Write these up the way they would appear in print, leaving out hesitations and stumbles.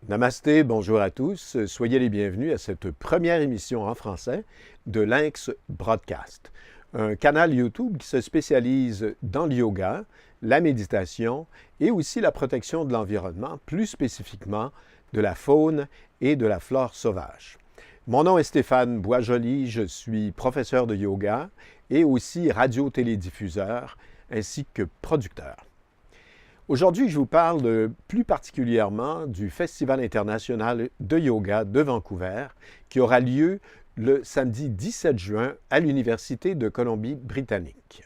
Namasté, bonjour à tous. Soyez les bienvenus à cette première émission en français de Lynx Broadcast, un canal YouTube qui se spécialise dans le yoga, la méditation et aussi la protection de l'environnement, plus spécifiquement de la faune et de la flore sauvage. Mon nom est Stéphane Boisjoli, je suis professeur de yoga et aussi radio-télédiffuseur ainsi que producteur. Aujourd'hui, je vous parle plus particulièrement du Festival international de yoga de Vancouver qui aura lieu le samedi 17 juin à l'Université de Colombie-Britannique.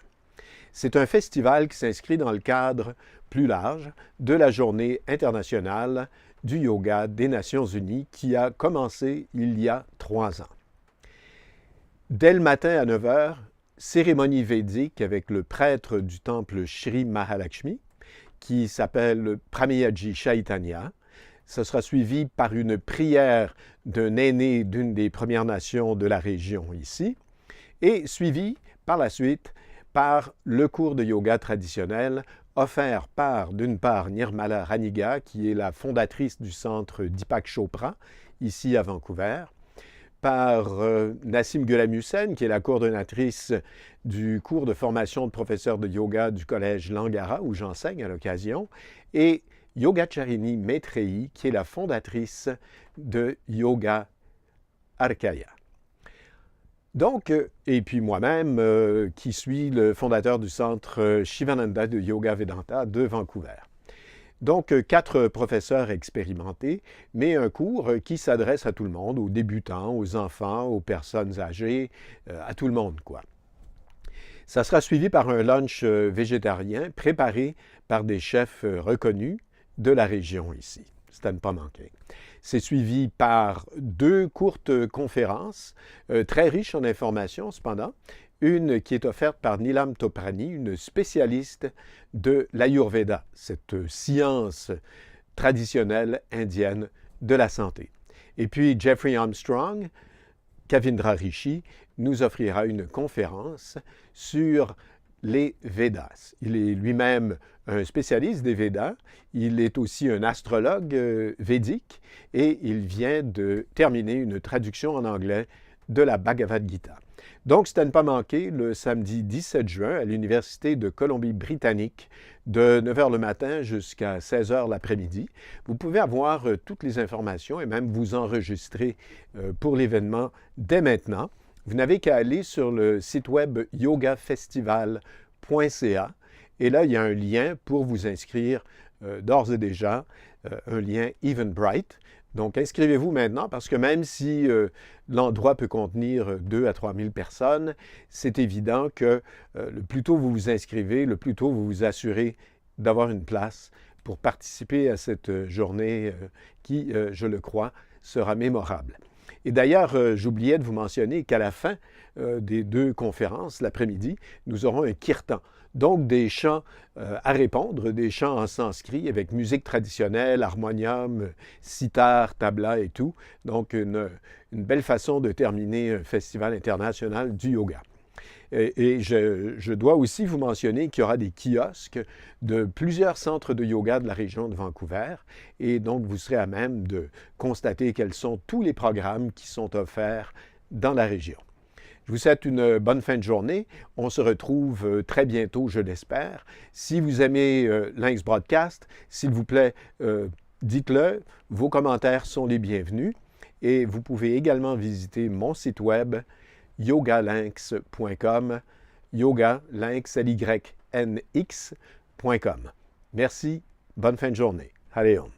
C'est un festival qui s'inscrit dans le cadre plus large de la Journée internationale du yoga des Nations unies qui a commencé il y a 3 ans. Dès le matin à 9 h, cérémonie védique avec le prêtre du temple Sri Mahalakshmi, qui s'appelle Pramayaji Chaitanya. Ce sera suivi par une prière d'un aîné d'une des Premières Nations de la région ici, et suivi par la suite par le cours de yoga traditionnel offert par, d'une part, Nirmala Raniga, qui est la fondatrice du centre Deepak Chopra, ici à Vancouver, par Nassim Ghulam-Hussain, qui est la coordonnatrice du cours de formation de professeurs de yoga du collège Langara, où j'enseigne à l'occasion, et Yogacharini Maitreyi, qui est la fondatrice de Yoga Arkaya. Donc, et puis moi-même, qui suis le fondateur du centre Shivananda de Yoga Vedanta de Vancouver. Donc, 4 professeurs expérimentés, mais un cours qui s'adresse à tout le monde, aux débutants, aux enfants, aux personnes âgées, à tout le monde, quoi. Ça sera suivi par un lunch végétarien préparé par des chefs reconnus de la région ici. C'est à ne pas manquer. C'est suivi par 2 courtes conférences, très riches en informations cependant. Une qui est offerte par Neelam Toprani, une spécialiste de l'Ayurveda, cette science traditionnelle indienne de la santé. Et puis Jeffrey Armstrong, Kavindra Rishi, nous offrira une conférence sur les Védas. Il est lui-même un spécialiste des Védas, il est aussi un astrologue védique et il vient de terminer une traduction en anglais de la Bhagavad Gita. Donc, c'est à ne pas manquer le samedi 17 juin à l'Université de Colombie-Britannique de 9 h le matin jusqu'à 16 h l'après-midi. Vous pouvez avoir toutes les informations et même vous enregistrer pour l'événement dès maintenant. Vous n'avez qu'à aller sur le site web yogafestival.ca et là, il y a un lien pour vous inscrire d'ores et déjà, un lien Eventbrite. Donc, inscrivez-vous maintenant parce que même si l'endroit peut contenir 2 à 3 000 personnes, c'est évident que le plus tôt vous vous inscrivez, le plus tôt vous vous assurez d'avoir une place pour participer à cette journée qui, je le crois, sera mémorable. Et d'ailleurs, j'oubliais de vous mentionner qu'à la fin des 2 conférences, l'après-midi, nous aurons un kirtan. Donc, des chants à répondre, des chants en sanskrit avec musique traditionnelle, harmonium, sitar, tabla et tout. Donc, une belle façon de terminer un festival international du yoga. Et je dois aussi vous mentionner qu'il y aura des kiosques de plusieurs centres de yoga de la région de Vancouver. Et donc, vous serez à même de constater quels sont tous les programmes qui sont offerts dans la région. Je vous souhaite une bonne fin de journée. On se retrouve très bientôt, je l'espère. Si vous aimez Lynx Broadcast, s'il vous plaît, dites-le. Vos commentaires sont les bienvenus. Et vous pouvez également visiter mon site web yogalynx.com, yogalynx.com. Merci, bonne fin de journée. Allez, on.